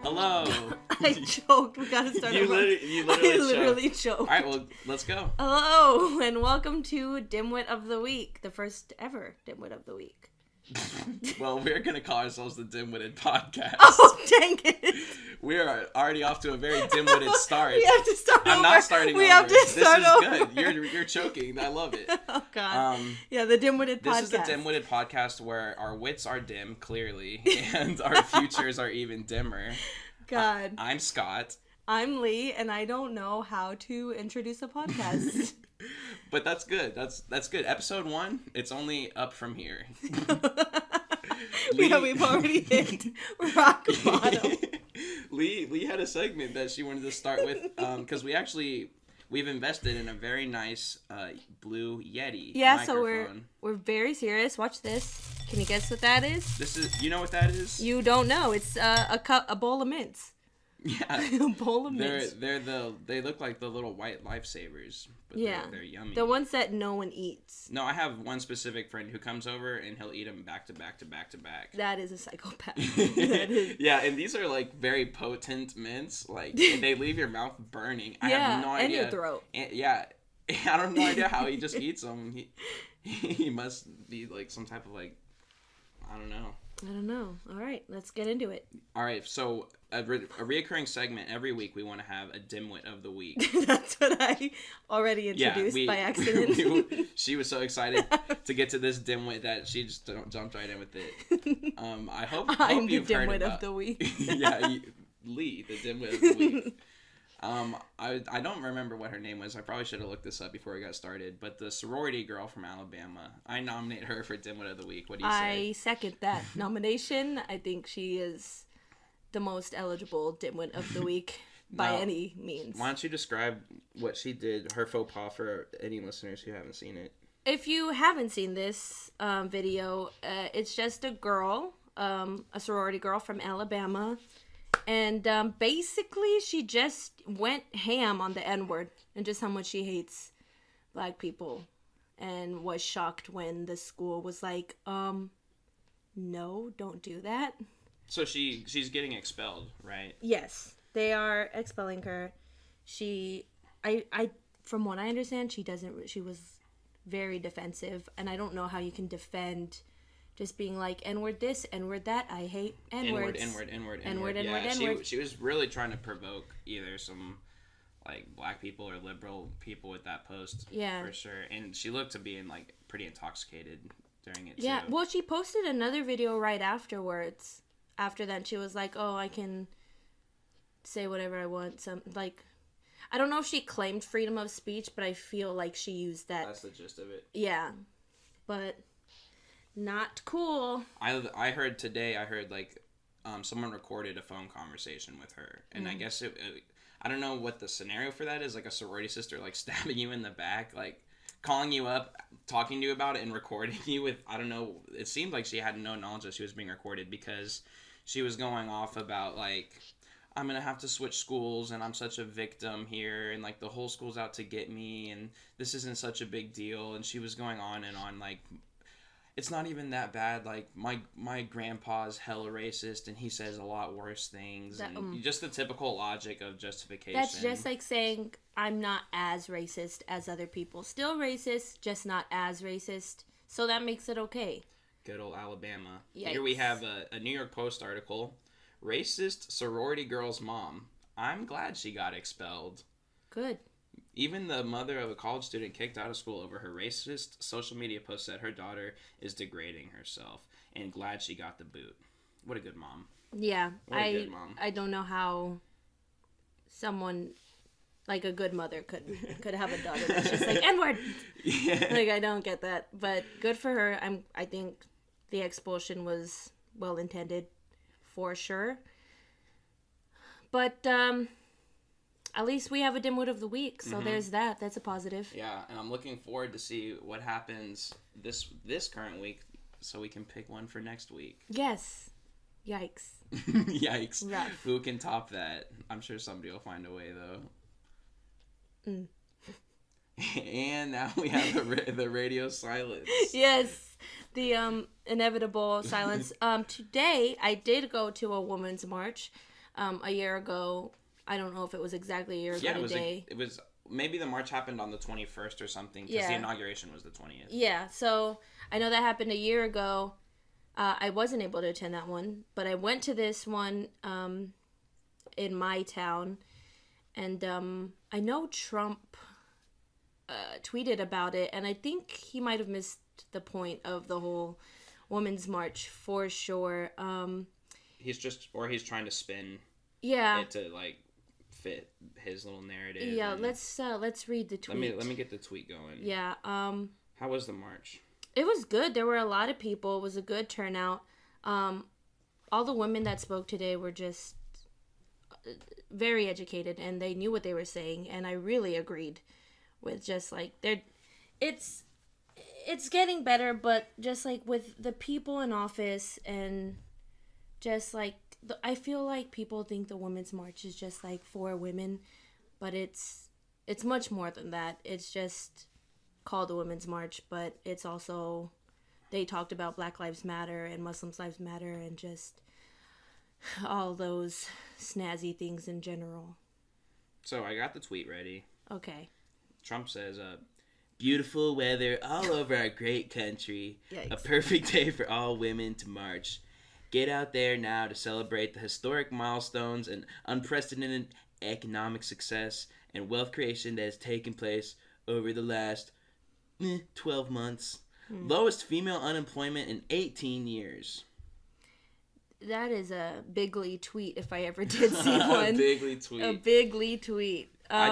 Hello. I choked. We gotta start over. You literally choked. All right, well, let's go. Hello, and welcome to Dim-Wit of the Week, the first ever Dim-Wit of the Week. Well, we're going to call ourselves the Dim-Witted podcast. Oh, dang it. We are already off to a very dim-witted start. We have to start over. I'm not starting we over. Have to start this is over. good. You're choking. I love it. Oh, God. Yeah, the Dim-Witted podcast. This is the Dim-Witted podcast where our wits are dim, clearly, and our futures are even dimmer. God. I'm Scott. I'm Lee, and I don't know how to introduce a podcast. But that's good. That's good. Episode 1, it's only up from here. Yeah, we've already hit rock bottom. Lee had a segment that she wanted to start with because we've invested in a very nice blue Yeti microphone. So we're very serious. Watch this. Can you guess what that is? You know what that is? You don't know. It's a bowl of mints. Yeah, a bowl of mints. They look like the little white lifesavers, but they're yummy. The ones that no one eats. No, I have one specific friend who comes over and he'll eat them back to back to back to back. That is a psychopath. Yeah, and these are like very potent mints. Like they leave your mouth burning. I have no idea. And your throat. I have no idea how he just eats them. He must be like some type of like, I don't know. All right, let's get into it. All right, so a reoccurring segment every week, we want to have a Dim-Wit of the Week. That's what I already introduced by accident. She was so excited to get to this Dim-Wit that she just jumped right in with it. I hope I'm you've the heard Dim-Wit about... of the Week. Yeah, Lee, the Dim-Wit of the Week. I don't remember what her name was. I probably should have looked this up before we got started. But the sorority girl from Alabama, I nominate her for Dim-Wit of the Week. What do you say? I second that nomination. I think she is the most eligible Dim-Wit of the Week by any means. Why don't you describe what she did, her faux pas, for any listeners who haven't seen it? If you haven't seen this video, it's just a girl, a sorority girl from Alabama. And basically, she just went ham on the N-word and just how much she hates black people. And was shocked when the school was like, no, don't do that. So she's getting expelled, right? Yes, they are expelling her. I from what I understand, she was very defensive. And I don't know how you can defend... Just being like, N-word this, N-word that, I hate N-words. N-word. She was really trying to provoke either some, like, black people or liberal people with that post. Yeah. For sure. And she looked to being, like, pretty intoxicated during it, Yeah, too. well, she posted another video right afterwards. After that, she was like, oh, I can say whatever I want. I don't know if she claimed freedom of speech, but I feel like she used that. That's the gist of it. Yeah. But... not cool. I heard today, like, someone recorded a phone conversation with her. And I guess I don't know what the scenario for that is. Like a sorority sister, like, stabbing you in the back, like, calling you up, talking to you about it, and recording you with, I don't know. It seemed like she had no knowledge that she was being recorded because she was going off about, like, I'm going to have to switch schools and I'm such a victim here and, like, the whole school's out to get me and this isn't such a big deal. And she was going on and on, like... It's not even that bad. Like, my grandpa's hella racist, and he says a lot worse things. And just the typical logic of justification. That's just like saying, I'm not as racist as other people. Still racist, just not as racist. So that makes it okay. Good old Alabama. Yikes. Here we have a New York Post article. Racist sorority girl's mom. I'm glad she got expelled. Good. Even the mother of a college student kicked out of school over her racist social media post said her daughter is degrading herself and glad she got the boot. What a good mom. Yeah. What a good mom. I don't know how someone like a good mother could have a daughter that's just like N-word. Yeah. Like, I don't get that. But good for her. I think the expulsion was well intended for sure. But at least we have a Dim-Wit of the Week, so there's that. That's a positive. Yeah, and I'm looking forward to see what happens this current week so we can pick one for next week. Yes. Yikes. Yikes. Rough. Who can top that? I'm sure somebody will find a way, though. And now we have the radio silence. Yes. The inevitable silence. Today, I did go to a women's march. a year ago. I don't know if it was exactly a year ago today. It was maybe the march happened on the 21st or something because the inauguration was the 20th. Yeah, so I know that happened a year ago. I wasn't able to attend that one, but I went to this one in my town, and I know Trump tweeted about it, and I think he might have missed the point of the whole Women's March for sure. He's trying to spin it to like fit his little narrative. Yeah, let's read the tweet. Let me get the tweet going. Yeah. How was the march? It was good. There were a lot of people. It was a good turnout. All the women that spoke today were just very educated, and they knew what they were saying, and I really agreed with just like it's getting better, but just like with the people in office, and just like I feel like people think the Women's March is just like for women, but it's much more than that. It's just called the Women's March, but it's also, they talked about Black Lives Matter and Muslims Lives Matter and just all those snazzy things in general. So I got the tweet ready. Okay. Trump says, beautiful weather all over our great country. Yikes. A perfect day for all women to march. Get out there now to celebrate the historic milestones and unprecedented economic success and wealth creation that has taken place over the last 12 months. Lowest female unemployment in 18 years. That is a bigly tweet if I ever did see one. A bigly tweet. I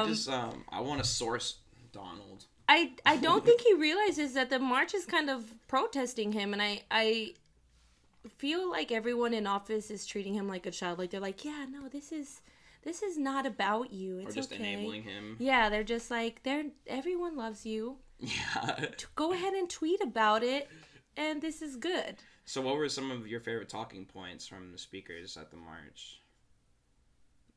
want to source Donald. I don't think he realizes that the march is kind of protesting him, and I feel like everyone in office is treating him like a child. Like they're like, yeah, no, this is not about you. It's or just okay. Enabling him. Yeah, they're just like, everyone loves you. Yeah. Go ahead and tweet about it, and this is good. So what were some of your favorite talking points from the speakers at the march?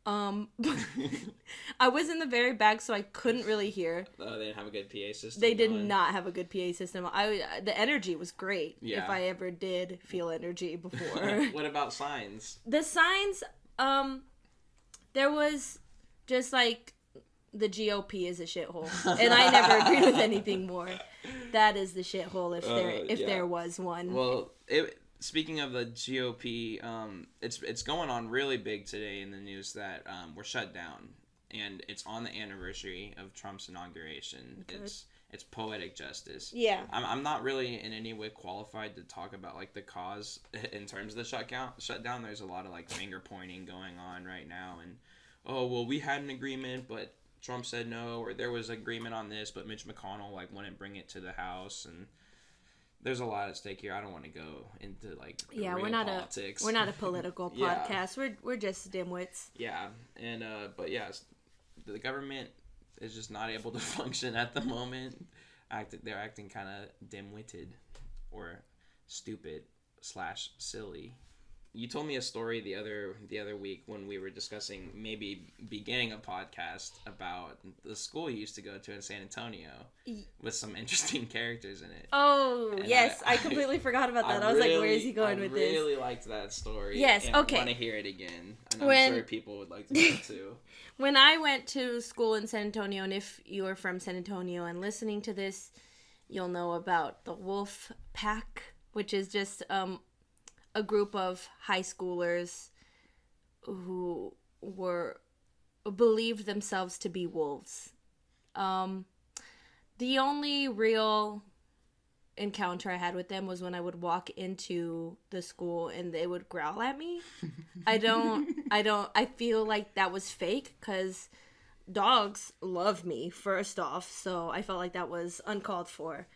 I was in the very back, so I couldn't really hear. Oh, they didn't have a good PA system? They did not have a good PA system. The energy was great, if I ever did feel energy before. What about signs? The signs, there was just like, the GOP is a shithole, and I never agreed with anything more. That is the shithole if there was one. Well, speaking of the GOP, it's going on really big today in the news that we're shut down, and it's on the anniversary of Trump's inauguration. Good. It's poetic justice. Yeah. I'm not really in any way qualified to talk about like the cause in terms of the shutdown. There's a lot of like finger pointing going on right now, and we had an agreement, but Trump said no, or there was agreement on this, but Mitch McConnell like wouldn't bring it to the House, and there's a lot at stake here. I don't want to go into like real politics. We're not a political podcast. We're just dimwits. Yeah, and but yeah, the government is just not able to function at the moment. They're acting kind of dim-witted or stupid / silly. You told me a story the other week when we were discussing maybe beginning a podcast about the school you used to go to in San Antonio with some interesting characters in it. Oh, and yes. I completely forgot about that. I was like, where is he going with this? I really liked that story. Yes, and okay. I want to hear it again. And I'm sure people would like to hear it too. When I went to school in San Antonio, and if you are from San Antonio and listening to this, you'll know about the Wolf Pack, which is just a group of high schoolers who believed themselves to be wolves. The only real encounter I had with them was when I would walk into the school and they would growl at me. I feel like that was fake because dogs love me, first off, so I felt like that was uncalled for.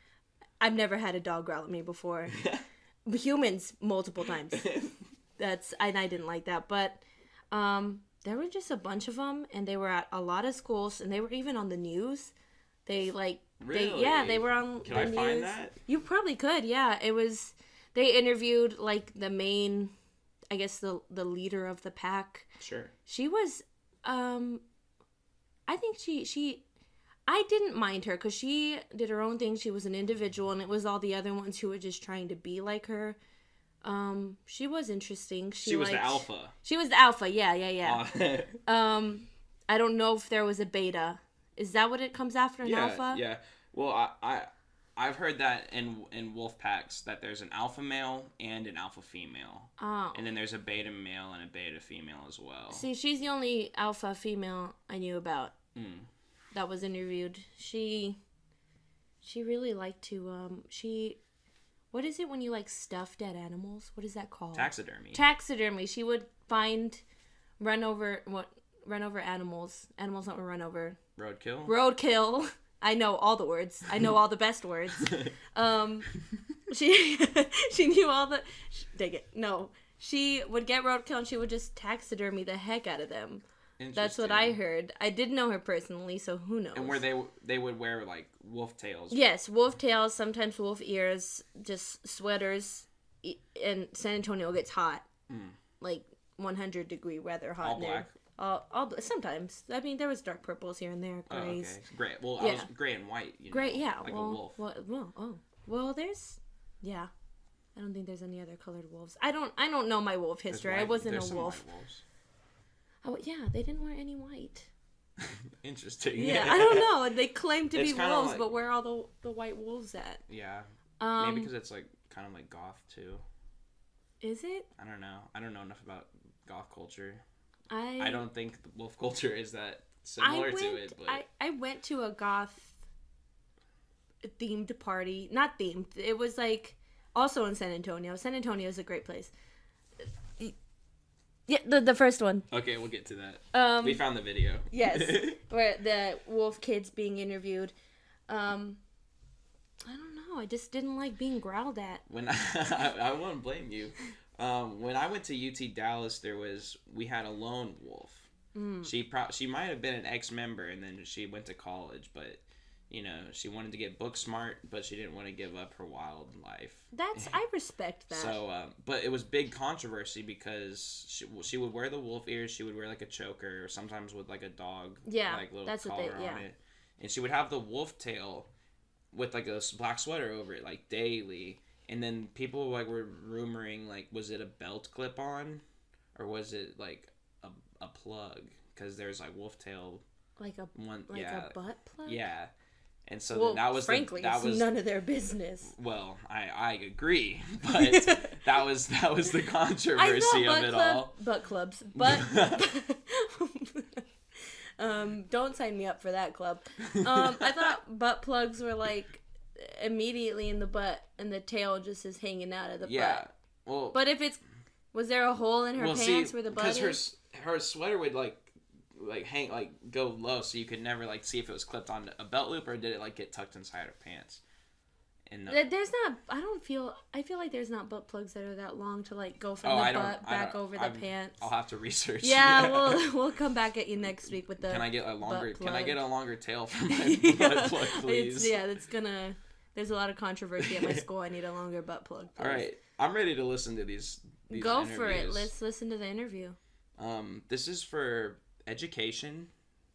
I've never had a dog growl at me before. Humans multiple times. And I didn't like that, but there were just a bunch of them, and they were at a lot of schools, and they were even on the news. They were on Can the I news. find that? You probably could. Yeah, it was. They interviewed like the main, I guess the leader of the pack. Sure. She was, I think I didn't mind her because she did her own thing. She was an individual, and it was all the other ones who were just trying to be like her. She was interesting. She was the alpha. She was the alpha. Yeah. I don't know if there was a beta. Is that what it comes after, an alpha? Yeah. Well, I've heard that in wolf packs that there's an alpha male and an alpha female. Oh. And then there's a beta male and a beta female as well. See, she's the only alpha female I knew about that was interviewed. She really liked to what is it when you like stuff dead animals? What is that called? Taxidermy. She would run over animals. Animals not run over. Roadkill. I know all the words. I know all the best words. She knew all the. Dang it! No, she would get roadkill and she would just taxidermy the heck out of them. That's what I heard. I didn't know her personally, so who knows? And where they would wear like wolf tails. Yes, wolf tails. Sometimes wolf ears. Just sweaters. And San Antonio gets hot, like 100-degree weather hot. All black. All sometimes. I mean, there was dark purples here and there, grays. Oh, okay. Gray. Well, I was gray and white. Gray, yeah. Like a wolf. Well, there's, yeah. I don't think there's any other colored wolves. I don't know my wolf history. I wasn't a wolf. Oh yeah, they didn't wear any white. Interesting. Yeah, I don't know. They claim to be wolves, but where are all the white wolves at? Yeah. Maybe because it's like kind of like goth too. Is it? I don't know. I don't know enough about goth culture. I don't think the wolf culture is that similar to it. But I went to a goth themed party. Not themed. It was like also in San Antonio. San Antonio is a great place. Yeah, the first one. Okay, we'll get to that. We found the video. Yes, where the wolf kids being interviewed. I don't know. I just didn't like being growled at. When I won't blame you. When I went to UT Dallas, we had a lone wolf. She might have been an ex-member, and then she went to college, but she wanted to get book smart, but she didn't want to give up her wildlife. I respect that. So, but it was big controversy because she would wear the wolf ears. She would wear like a choker, or sometimes with like a dog, like little collar on it, and she would have the wolf tail with like a black sweater over it, like daily. And then people like were rumoring like, was it a belt clip on, or was it like a plug? Because there's like wolf tail, like a butt plug. Yeah, and so that was it's none of their business. Well, I agree, but that was the controversy of it all. Butt clubs, but don't sign me up for that club. I thought butt plugs were like immediately in the butt, and the tail just is hanging out of the butt. Well, but if was there a hole in her pants where the butt is? Because her sweater would like hang, like go low, so you could never like see if it was clipped on a belt loop or did it like get tucked inside her pants. And there's not. I feel like there's not butt plugs that are that long to like go from the butt back over the pants. I'll have to research. Yeah, we'll come back at you next week with the. Can I get a longer tail for my butt plug, please? There's a lot of controversy at my school. I need a longer butt plug, please. All right, I'm ready to listen to these Go interviews. for it. Let's listen to the interview. This is for education,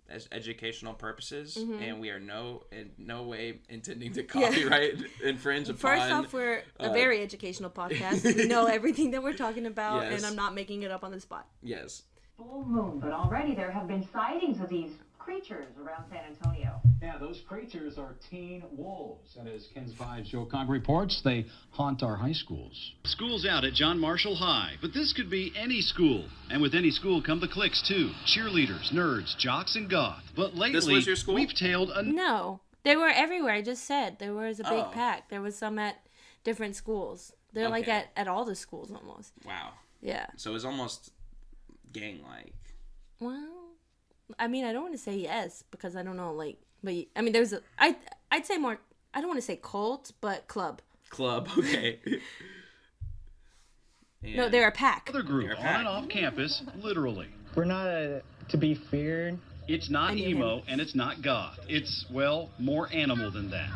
as educational purposes, and we are in no way intending to copyright infringe upon. First off, we're a very educational podcast. We know everything that we're talking about, and I'm not making it up on the spot. Yes. Full moon, but already there have been sightings of these creatures around San Antonio. Yeah, those creatures are teen wolves, and as Ken's 5 Joe Cog reports, they haunt our high schools. School's out at John Marshall High, but this could be any school, and with any school come the cliques too: cheerleaders, nerds, jocks, and goth. But lately, this was your school? We've tailed No, they were everywhere. I just said there was a big pack. There was some at different schools. They're like at all the schools almost. Wow. Yeah. So it was almost gang-like. Well, I mean, I don't want to say yes because I don't know, but I mean, I'd say more. I don't want to say cult, but club. Club, okay. No, they're a pack. Another group on and off campus, literally. We're not to be feared. It's not emo and it's not goth. It's, well, more animal than that.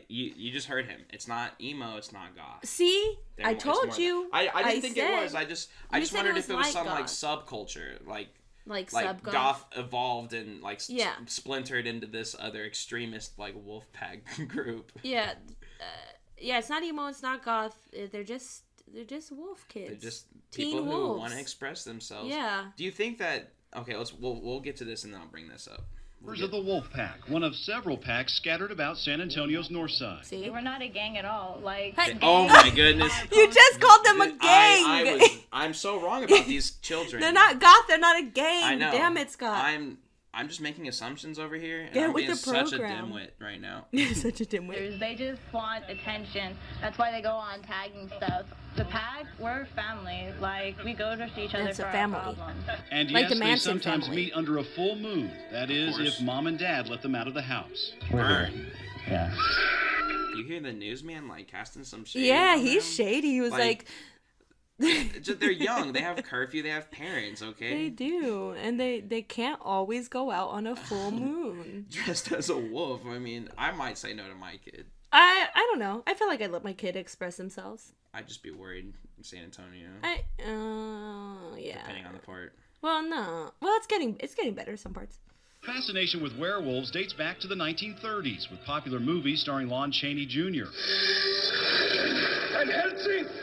You just heard him. It's not emo, it's not goth. See? I told you. I didn't think it was. I just wondered if it was some like subculture, like goth evolved and splintered into this other extremist like wolf pack group. Yeah. Yeah, it's not emo. It's not goth. They're just wolf kids. They're just teen people wolves. who want to express themselves. Yeah. Do you think that? Okay, we'll get to this and then I'll bring this up. Members of the Wolf Pack, one of several packs scattered about San Antonio's north side. See? We're not a gang at all. Like, Oh my goodness! You just called them a gang. I'm so wrong about these children. They're not goth. They're not a gang. I know. Damn it, Scott. I'm just making assumptions over here, and Get I'm with being the such a program. dimwit right now. You're such a dimwit. they just want attention. That's why they go on tagging stuff. The pack, we're family. Like, we go to see each other It's a for family. our problems. And Like yes, the they Manson sometimes family. meet under a full moon. That is, course. if mom and dad let them out of the house. Burn. Yeah. You hear the newsman like casting some shade? Yeah, on he's them? shady. He was like They're young. They have curfew. They have parents. Okay. they do, and they can't always go out on a full moon. Dressed as a wolf. I mean, I might say no to my kid. I don't know. I feel like I'd let my kid express themselves. I'd just be worried in San Antonio. Yeah. Depending on the part. Well, no. Well, it's getting better some parts. Fascination with werewolves dates back to the 1930s with popular movies starring Lon Chaney Jr.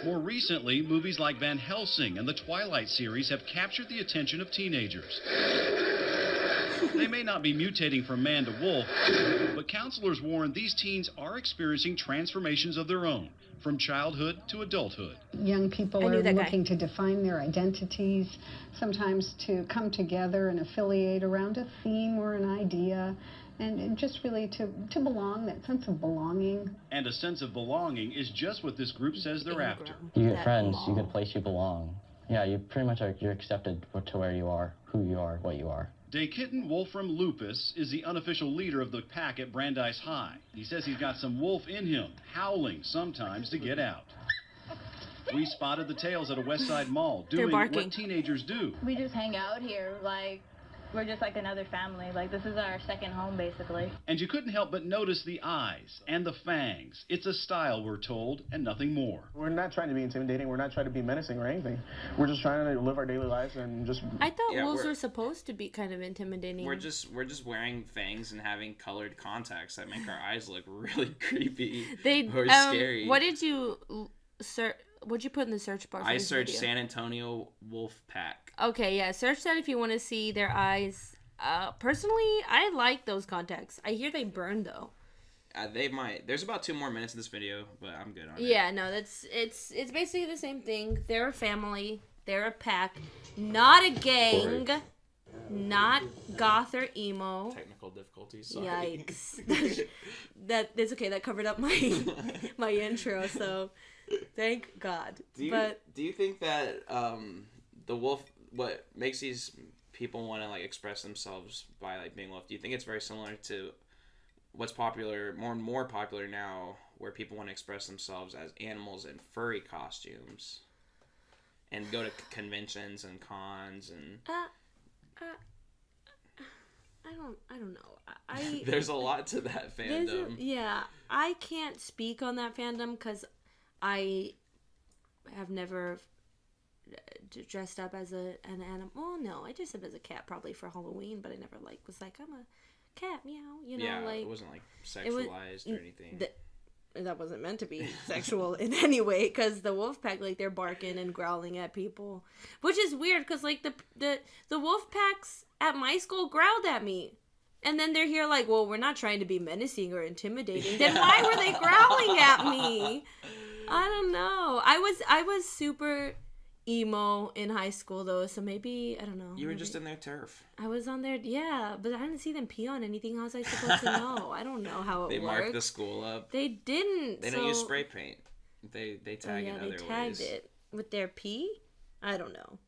More recently, movies like Van Helsing and the Twilight series have captured the attention of teenagers. They may not be mutating from man to wolf, but counselors warn these teens are experiencing transformations of their own, from childhood to adulthood. Young people I knew are that guy. looking to define their identities, sometimes to come together and affiliate around a theme or an idea, and just really to belong, that sense of belonging. And a sense of belonging is just what this group says they're after. You get That friends, mall. you get a place you belong. Yeah, you pretty much you're accepted to where you are, who you are, what you are. Daykitten Wolfram Lupus is the unofficial leader of the pack at Brandeis High. He says he's got some wolf in him, howling sometimes to get out. We spotted the tails at a West Side mall They're doing barking. what teenagers do. We just hang out here. Like, we're just like another family. Like, this is our second home, basically. And you couldn't help but notice the eyes and the fangs. It's a style, we're told, and nothing more. We're not trying to be intimidating. We're not trying to be menacing or anything. We're just trying to live our daily lives and just... I thought Yeah, wolves we're- were supposed to be kind of intimidating. We're just wearing fangs and having colored contacts that make our eyes look really creepy or scary. What did you search? What'd you put in the search bar? For I this searched video? San Antonio Wolf Pack. Okay, yeah, search that if you want to see their eyes. Personally, I like those contacts. I hear they burn though. They might. There's about 2 more minutes in this video, but I'm good on it. Yeah, no, it's basically the same thing. They're a family. They're a pack, not a gang, not goth or emo. Technical difficulties. Sorry. Yikes! That's okay. That covered up my my intro. So, thank God. Do you think that the wolf, what makes these people want to like express themselves by like being wolf? Do you think it's very similar to what's popular, more and more popular now, where people want to express themselves as animals in furry costumes and go to conventions and cons and? I don't know. There's a lot to that fandom. Yeah, I can't speak on that fandom because I have never dressed up as an animal. Well, no, I dressed up as a cat probably for Halloween, but I never was like I'm a cat, meow. You know, Yeah, like it wasn't like it was- sexualized or anything. that wasn't meant to be sexual in any way because the wolf pack, like, they're barking and growling at people, which is weird because like the wolf packs at my school growled at me, and then they're here like, well, we're not trying to be menacing or intimidating. Then why were they growling at me? I don't know. I was super emo in high school though, so maybe I don't know. You were maybe- just in their turf. I was on there, yeah, but I didn't see them pee on anything. How was I supposed to know? I don't know how it They works. marked the school up. They didn't. They don't use spray paint. They tag in other they tagged ways. it with their pee. I don't know.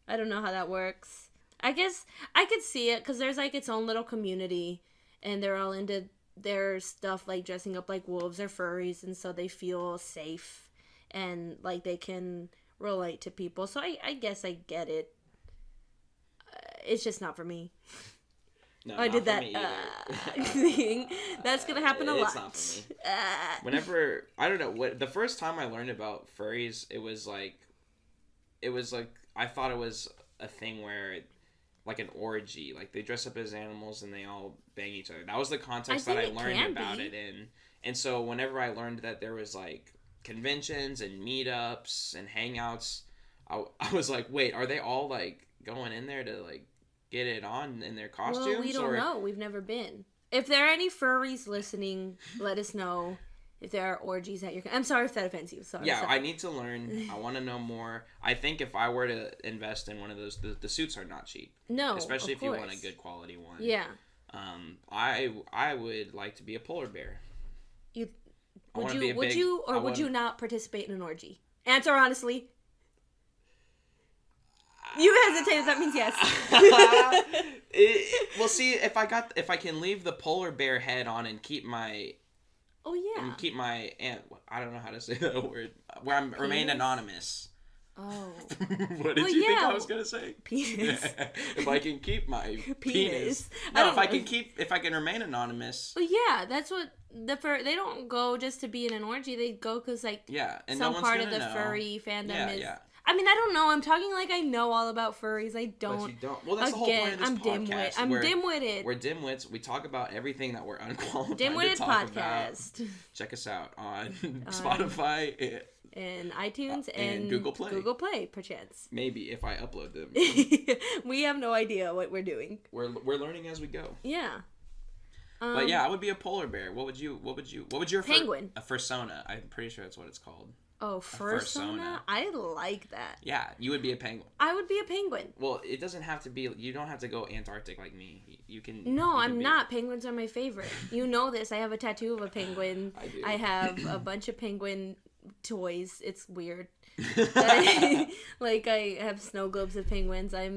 I don't know how that works. I guess I could see it because there's like its own little community, and they're all into their stuff like dressing up like wolves or furries, and so they feel safe and like they can relate to people. So I guess I get it. It's just not for me. No, I not did for that me either. thing. That's gonna happen a It's lot. not for me. Whenever I don't know what the first time I learned about furries, it was like I thought it was a thing where like an orgy. Like they dress up as animals and they all bang each other. That was the context I that I think it learned can about be. it in. And so whenever I learned that there was like conventions and meetups and hangouts, I was like, wait, are they all like going in there to like get it on in their costumes? Well, we don't know. We've never been. If there are any furries listening, let us know if there are orgies at your... I'm sorry if that offends you. Sorry. Yeah, I need to learn. I want to know more. I think if I were to invest in one of those, the suits are not cheap. No, especially of if you want a course. good quality one. Yeah. I would like to be a polar bear. Would you not participate in an orgy? Answer honestly. You hesitate. That means yes. We'll see if I can leave the polar bear head on and keep my. Oh yeah. I don't know how to say that word. Where I'm remain anonymous. Oh. What did you think I was gonna say? Penis. If I can keep my penis. No, if I can remain anonymous. Well, yeah, that's what they don't go just to be in an orgy. They go because like and some no part of one's the gonna know. furry fandom is. Yeah. I mean, I don't know. I'm talking like I know all about furries. I don't. But you don't. Well, that's the whole point of this podcast. I'm dim-witted. We're dim-wits. We talk about everything that we're unqualified Dim-Witted to talk podcast. about. Check us out on Spotify and iTunes and Google Play. Google Play, perchance. Maybe if I upload them. We have no idea what we're doing. We're learning as we go. Yeah. But yeah, I would be a polar bear. What would your penguin? A fursona. I'm pretty sure that's what it's called. Oh, fursona? I like that. Yeah, you would be a penguin. I would be a penguin. Well, it doesn't have to be. You don't have to go Antarctic like me. You can. No, I'm not. Penguins are my favorite. You know this. I have a tattoo of a penguin. I do. I have a bunch of penguin toys. It's weird. Like I have snow globes of penguins. I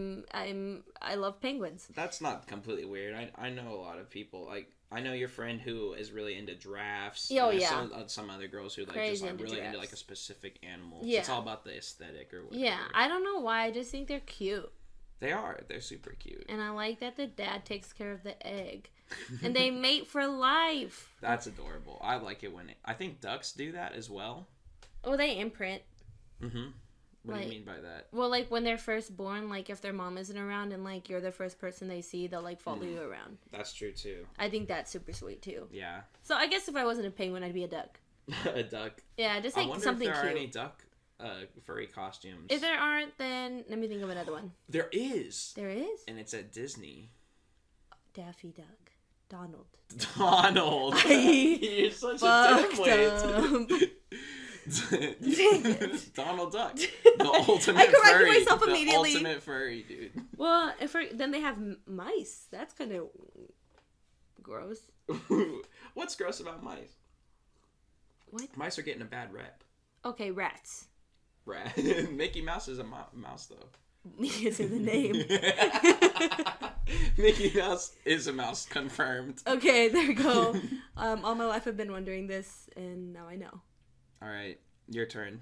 love penguins. That's not completely weird. I know a lot of people like. I know your friend who is really into giraffes. Oh, yeah. Some other girls who like Crazy just like into really giraffes. into like a specific animal. Yeah. It's all about the aesthetic or whatever. Yeah, I don't know why. I just think they're cute. They are. They're super cute. And I like that the dad takes care of the egg. And they mate for life. That's adorable. I like it when I think ducks do that as well. Oh, they imprint. Mm-hmm. What do you mean by that? Well, like when they're first born, like if their mom isn't around and like you're the first person they see, they'll like follow you around. That's true too. I think that's super sweet too. Yeah. So I guess if I wasn't a penguin, I'd be a duck. A duck. Yeah, just like something cute. I wonder if there are any duck furry costumes. If there aren't, then let me think of another one. There is. There is? And it's at Disney. Daffy Duck. Donald. You're such a dimwit. Donald Duck, the ultimate I corrected furry, myself immediately. The ultimate furry, dude. Well, then they have mice. That's kind of gross. What's gross about mice? What? Mice are getting a bad rep. Okay, rats. Rat. Mickey Mouse is a mouse, though. It's in the name. Mickey Mouse is a mouse, confirmed. Okay, there we go. All my life I've been wondering this, and now I know. All right, your turn.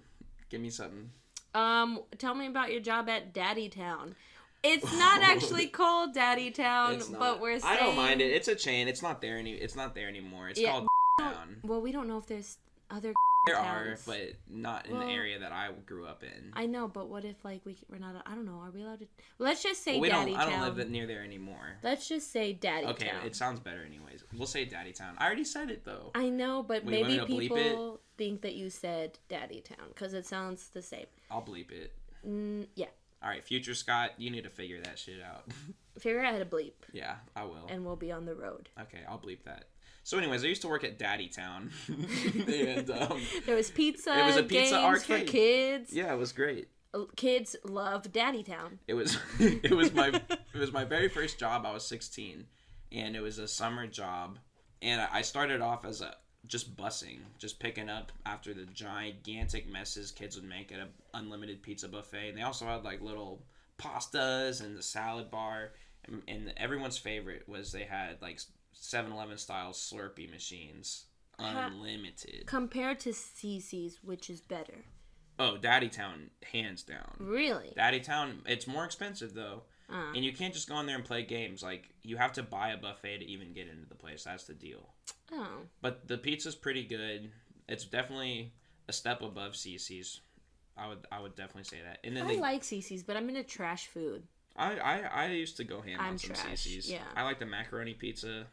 Give me something. Tell me about your job at Daddy Town. It's not actually called Daddy Town, but we're saying... I don't mind it. It's a chain. It's not there anymore. It's called Town. Well, we don't know if there's other There towns. are, but not in the area that I grew up in. I know, but what if like we're not? I don't know. Are we allowed to? Let's just say I Daddy Town. don't live near there anymore. Let's just say Daddy Town. Okay, it sounds better anyways. We'll say Daddy Town. I already said it though. I know, but Wait, maybe you want me to bleep people think that you said Daddy Town because it sounds the same. I'll bleep it. Yeah. All right, future Scott, you need to figure that shit out. Figure out how to bleep. Yeah, I will. And we'll be on the road. Okay, I'll bleep that. So anyways, I used to work at Daddy Town. And there was pizza. It was a pizza games arcade for kids. Yeah, it was great. Kids love Daddy Town. It was my very first job. I was 16, and it was a summer job. And I started off as just bussing, just picking up after the gigantic messes kids would make at an unlimited pizza buffet. And they also had like little pastas and the salad bar. And everyone's favorite was they had like 7-Eleven style Slurpee machines, unlimited. Compared to CC's, which is better? Oh, Daddy Town, hands down. Really? Daddy Town, it's more expensive though. And you can't just go in there and play games. Like, you have to buy a buffet to even get into the place. That's the deal. Oh. But the pizza's pretty good. It's definitely a step above CC's. I would definitely say that. And then I like CC's, but I'm into trash food. I used to go ham I'm on some trash. CC's. Yeah. I like the macaroni pizza.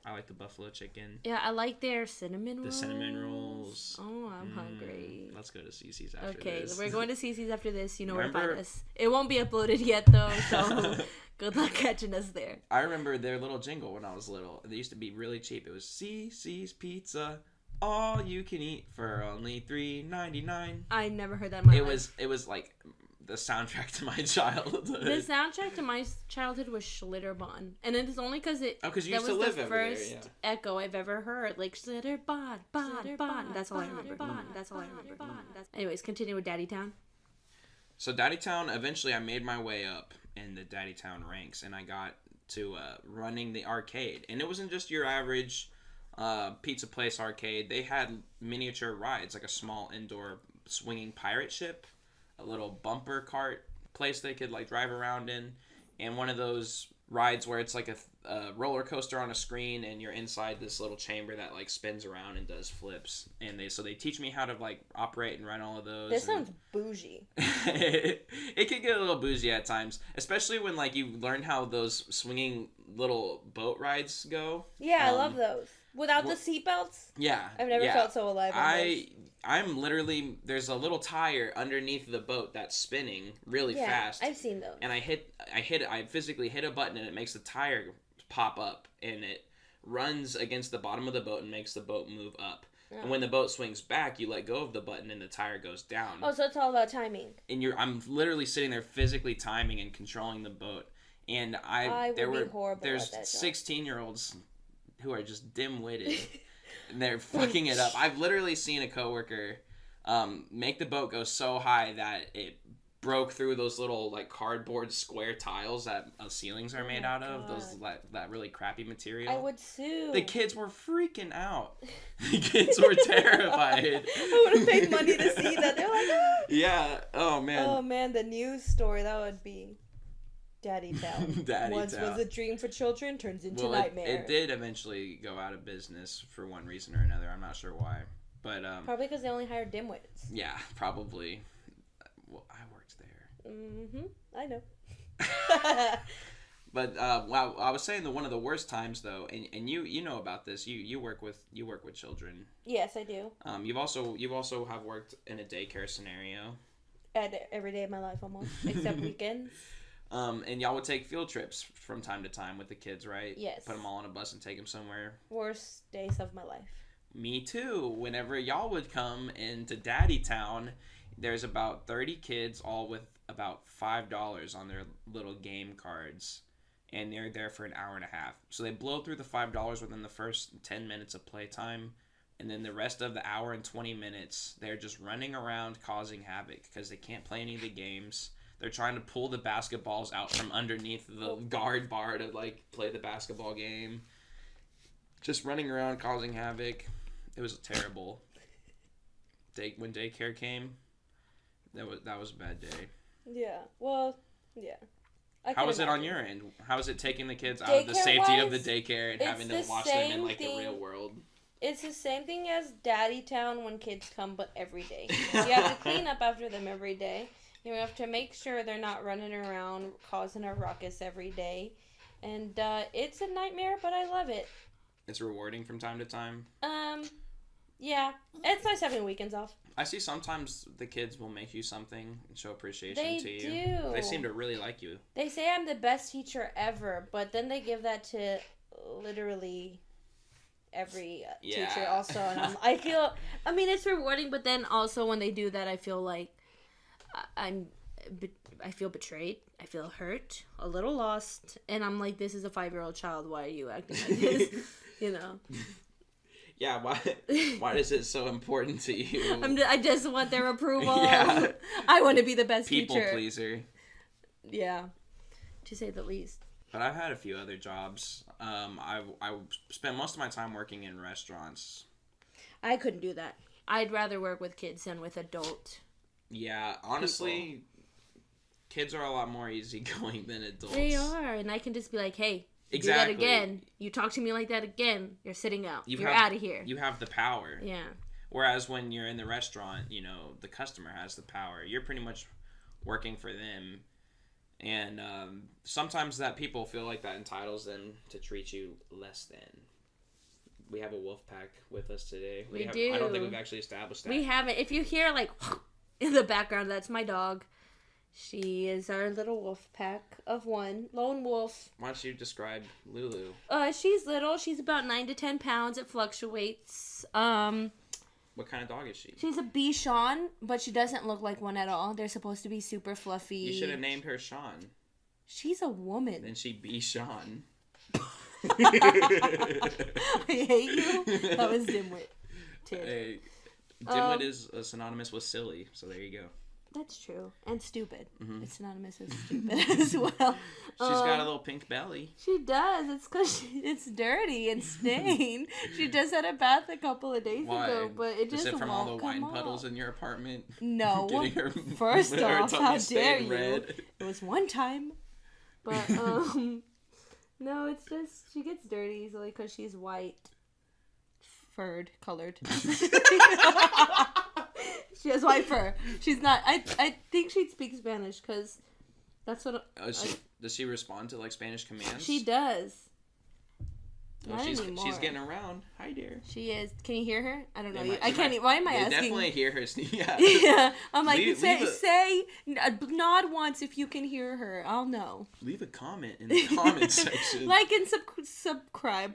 I like the buffalo chicken. Yeah, I like their cinnamon rolls. The cinnamon rolls. Oh, I'm hungry. Let's go to CC's after Okay, this. we're going to CC's after this. You know where to Remember- find us. It won't be uploaded yet, though, so good luck catching us there. I remember their little jingle when I was little. They used to be really cheap. It was CC's Pizza, all you can eat for only $3.99. I never heard that in my life. It was like the soundtrack to my childhood. The soundtrack to my childhood was Schlitterbahn, and it is only because it. Oh, 'cause you that used to was live the over there, first yeah. echo I've ever heard. Like Schlitterbahn, Bahn. That's all I remember. That's all I remember. Anyways, continue with Daddy Town. So Daddy Town, eventually I made my way up in the Daddy Town ranks, and I got to running the arcade. And it wasn't just your average pizza place arcade. They had miniature rides, like a small indoor swinging pirate ship, a little bumper cart place they could like drive around in, and one of those rides where it's like a roller coaster on a screen, and you're inside this little chamber that like spins around and does flips. And they teach me how to like operate and run all of those. This sounds bougie. It can get a little bougie at times, especially when like you learn how those swinging little boat rides go. Yeah, I love those. Without the seatbelts? Yeah. I've never felt so alive. I'm literally, there's a little tire underneath the boat that's spinning really fast. I've seen those. And I physically hit a button, and it makes the tire pop up, and it runs against the bottom of the boat and makes the boat move up. Oh. And when the boat swings back, you let go of the button and the tire goes down. Oh, so it's all about timing. And I'm literally sitting there physically timing and controlling the boat. And there's 16-year-olds who are just dim-witted. And they're fucking it up. I've literally seen a coworker make the boat go so high that it broke through those little like cardboard square tiles that ceilings are made out of. Those that really crappy material. I would sue. The kids were freaking out. The kids were terrified. I would have paid money to see that. They're like, ah. Yeah. Oh man. Oh man, the news story that would be. Daddy Town. Once Town. was a dream for children, turns into nightmare. It did eventually go out of business for one reason or another. I'm not sure why, but probably because they only hired dimwits. Yeah, probably. Well, I worked there. I know. But wow, I was saying that one of the worst times though, and you know about this. You work with children. Yes, I do. You've also have worked in a daycare scenario. Every day of my life almost, except weekends. And y'all would take field trips from time to time with the kids, right? Yes. Put them all on a bus and take them somewhere. Worst days of my life. Me too. Whenever y'all would come into Daddy Town, there's about 30 kids, all with about $5 on their little game cards. And they're there for an hour and a half. So they blow through the $5 within the first 10 minutes of playtime. And then the rest of the hour and 20 minutes, they're just running around causing havoc because they can't play any of the games. They're trying to pull the basketballs out from underneath the guard bar to, like, play the basketball game. Just running around, causing havoc. It was terrible. When daycare came, that was a bad day. Yeah. Well, yeah. How was it on your end? How was it taking the kids out of the safety of the daycare and having to watch them in, like, the real world? It's the same thing as Daddy Town when kids come, but every day. You have to clean up after them every day. You have to make sure they're not running around causing a ruckus every day. And it's a nightmare, but I love it. It's rewarding from time to time? Yeah. It's nice having weekends off. I see sometimes the kids will make you something and show appreciation to you. They do. They seem to really like you. They say I'm the best teacher ever, but then they give that to literally every teacher also. And I mean, it's rewarding, but then also when they do that, I feel like I feel betrayed. I feel hurt, a little lost, and I'm like, this is a 5-year-old child. Why are you acting like this? You know. Yeah. Why is it so important to you? I just want their approval. Yeah. I want to be the best People teacher. pleaser. Yeah, to say the least. But I've had a few other jobs. I spent most of my time working in restaurants. I couldn't do that. I'd rather work with kids than with adult. Yeah, honestly, kids are a lot more easygoing than adults. They are, and I can just be like, hey, exactly. Do that again. You talk to me like that again, you're sitting out. You're out of here. You have the power. Yeah. Whereas when you're in the restaurant, the customer has the power. You're pretty much working for them. And sometimes that people feel like that entitles them to treat you less than. We have a wolf pack with us today. We do. I don't think we've actually established that. We haven't. If you hear like in the background, that's my dog. She is our little wolf pack of one. Lone wolf. Why don't you describe Lulu? She's little. She's about 9 to 10 pounds. It fluctuates. What kind of dog is she? She's a Bichon, but she doesn't look like one at all. They're supposed to be super fluffy. You should have named her Sean. She's a woman. Then she'd be Sean. I hate you. That was Dim-Witted. Hey, Dim-Witted is synonymous with silly, so there you go. That's true. And stupid. Mm-hmm. It's synonymous with stupid as well. She's got a little pink belly. She does. It's because it's dirty and stained. She just had a bath a couple of days ago, but it just Is it from won't all the come wine puddles off. in your apartment? No. Getting her, First her off, tummy how dare stained you? red. It was one time. But, no, it's just, she gets dirty easily because she's white. Furred, colored. She has white fur. She's not. I think she'd speak Spanish because that's what. Does she respond to like Spanish commands? She does. Well, Not she's anymore. getting around. Hi, dear. She is. Can you hear her? I don't know. I can't. Why am I they asking? definitely hear her. Yeah. Yeah. I'm like, Leave say, nod once if you can hear her. I'll know. Leave a comment in the comment section. Like and subscribe.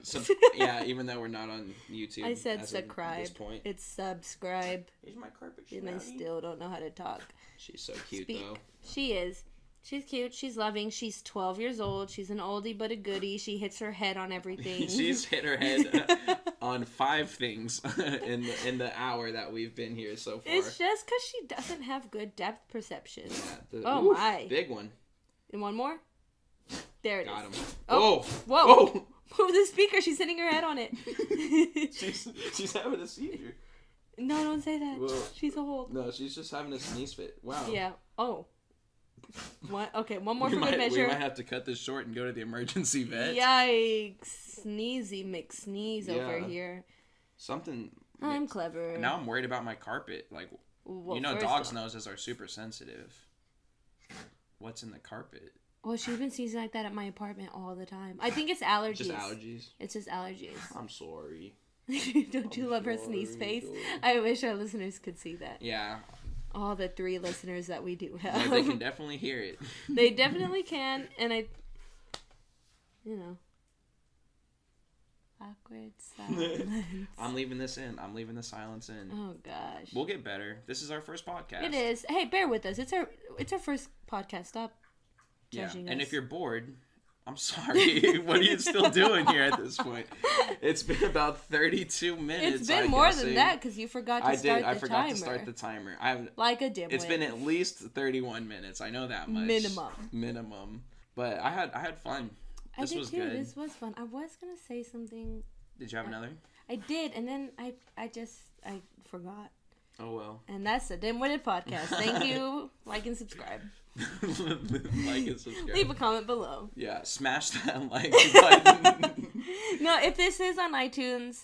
Yeah, even though we're not on YouTube. I said as of subscribe. This point. It's subscribe. Here's my carpet. And I still don't know how to talk. She's so cute though. She is. She's cute. She's loving. She's 12 years old. She's an oldie but a goodie. She hits her head on everything. She's hit her head on 5 things in the hour that we've been here so far. It's just because she doesn't have good depth perception. Yeah, oof, my. Big one. And one more? There it Got is. him. Oh. Whoa. Whoa. Move the speaker. She's hitting her head on it. she's having a seizure. No, don't say that. Whoa. She's old. No, she's just having a sneeze fit. Wow. Yeah. Oh. What? Okay, one more we for good measure. We might have to cut this short and go to the emergency vet. Yikes. Sneezy McSneeze over here. Something. I'm clever. Now I'm worried about my carpet. Like, well, dogs' noses are super sensitive. What's in the carpet? Well, she's been sneezing like that at my apartment all the time. I think it's allergies. Just allergies? It's just allergies. I'm sorry. Don't you love her sneeze face? I wish our listeners could see that. Yeah. All the 3 listeners that we do have. Yeah, they can definitely hear it. They definitely can, and awkward silence. I'm leaving this in. I'm leaving the silence in. Oh gosh. We'll get better. This is our first podcast. It is. Hey, bear with us. It's our first podcast. Stop judging us. And if you're bored, I'm sorry. What are you still doing here at this point? It's been about 32 minutes. It's been more than that because you forgot to start the timer. I forgot to start the timer. Like a dimwit. It's been at least 31 minutes. I know that much. Minimum. But I had fun. This was good. This was fun. I was gonna say something. Did you have another? I did, and then I forgot. Oh well. And that's the Dim-Witted podcast. Thank you. Like and subscribe. Like and subscribe. Leave a comment below. Yeah, smash that like button. No, if this is on iTunes,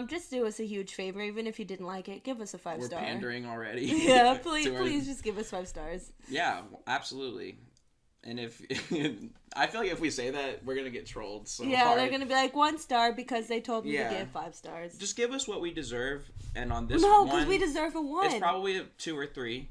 just do us a huge favor. Even if you didn't like it, give us a 5-star. We're pandering already. Yeah, please just give us 5 stars. Yeah, absolutely. And if I feel like if we say that, we're gonna get trolled. So yeah, hard. They're gonna be like 1 star because they told me to give 5 stars. Just give us what we deserve, and on this no, because we deserve a 1. It's probably a 2 or 3,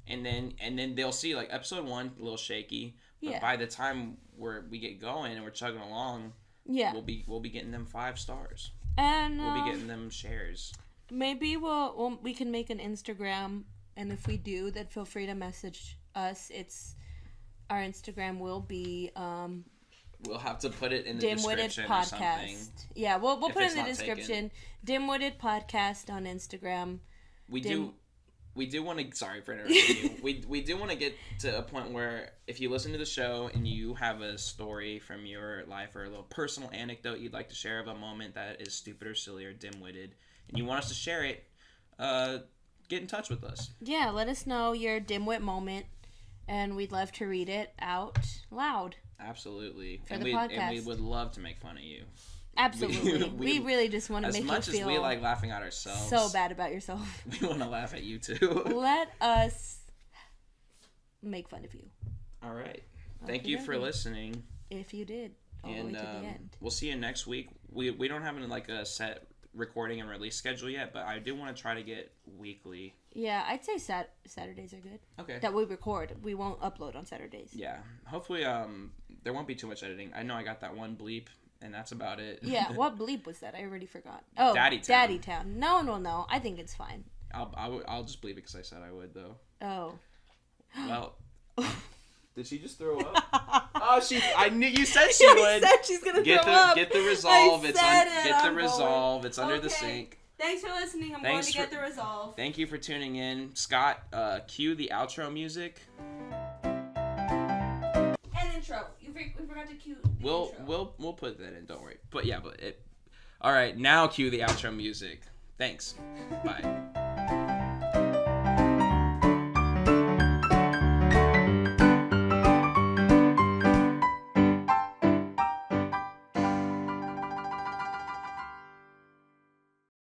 and then they'll see like episode 1 a little shaky. But by the time we get going and we're chugging along, we'll be getting them 5 stars. And we'll be getting them shares. Maybe we can make an Instagram, and if we do, then feel free to message us. Our Instagram will be we'll have to put it in the Dim-Witted description podcast. Or something. Yeah, we'll put it in the description. Dim-Witted podcast on Instagram. We do want to. Sorry for interrupting you. We do want to get to a point where if you listen to the show and you have a story from your life or a little personal anecdote you'd like to share of a moment that is stupid or silly or dim-witted, and you want us to share it, get in touch with us. Yeah, let us know your dim-wit moment, and we'd love to read it out loud. Absolutely. For the podcast. And we would love to make fun of you. Absolutely. We really just want to make you feel... As much as we like laughing at ourselves... So bad about yourself. We want to laugh at you too. Let us make fun of you. All right. thank you for listening. If you did, all the way to the end. We'll see you next week. We don't have like a set recording and release schedule yet, but I do want to try to get weekly. Yeah, I'd say Saturdays are good. Okay. That we record. We won't upload on Saturdays. Yeah. Hopefully, there won't be too much editing. I know I got that one bleep, and that's about it. Yeah. What bleep was that? I already forgot. Oh, Daddy Town. Daddy Town. No. I think it's fine. I'll just bleep it because I said I would though. Oh. Well. Did she just throw up? Oh, I knew you said she would. Said she's gonna throw up. Get the resolve. Get the resolve. It's under the sink. Thanks for listening. I'm going to get the resolve. Thank you for tuning in, Scott. Cue the outro music. And intro. We forgot to cue. We'll put that in. Don't worry. But yeah, all right. Now cue the outro music. Thanks. Bye.